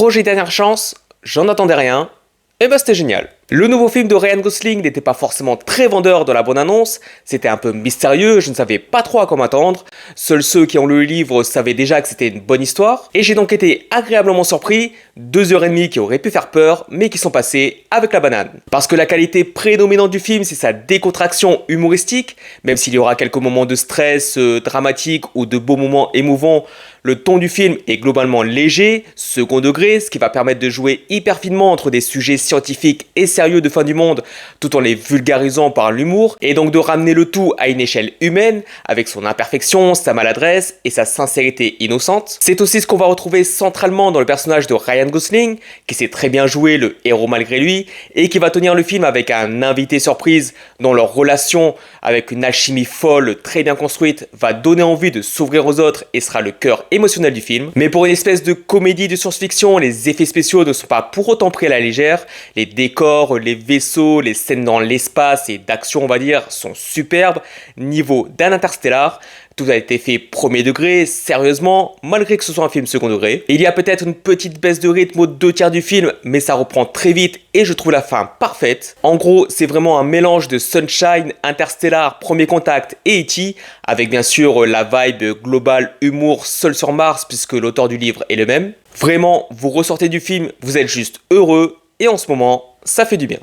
Projet Dernière Chance, j'en attendais rien, et bah c'était génial. Le nouveau film de Ryan Gosling n'était pas forcément très vendeur dans la bande-annonce, c'était un peu mystérieux, je ne savais pas trop à quoi m'attendre, seuls ceux qui ont lu le livre savaient déjà que c'était une bonne histoire, et j'ai donc été agréablement surpris, 2h30 qui auraient pu faire peur, mais qui sont passées avec la banane. Parce que la qualité prédominante du film, c'est sa décontraction humoristique, même s'il y aura quelques moments de stress dramatique ou de beaux moments émouvants, le ton du film est globalement léger, second degré, ce qui va permettre de jouer hyper finement entre des sujets scientifiques et sérieux de fin du monde, tout en les vulgarisant par l'humour, et donc de ramener le tout à une échelle humaine, avec son imperfection, sa maladresse et sa sincérité innocente. C'est aussi ce qu'on va retrouver centralement dans le personnage de Ryan Gosling, qui sait très bien jouer le héros malgré lui, et qui va tenir le film avec un invité surprise dont leur relation, avec une alchimie folle très bien construite, va donner envie de s'ouvrir aux autres et sera le cœur émotionnel du film. Mais pour une espèce de comédie de science-fiction, les effets spéciaux ne sont pas pour autant pris à la légère. Les décors, les vaisseaux, les scènes dans l'espace et d'action, on va dire, sont superbes. Niveau d'un Interstellar, tout a été fait premier degré, sérieusement, malgré que ce soit un film second degré. Il y a peut-être une petite baisse de rythme aux 2 tiers du film, mais ça reprend très vite et je trouve la fin parfaite. En gros, c'est vraiment un mélange de Sunshine, Interstellar, Premier Contact et E.T., avec bien sûr la vibe globale humour Seul sur Mars, puisque l'auteur du livre est le même. Vraiment, vous ressortez du film, vous êtes juste heureux, et en ce moment, ça fait du bien.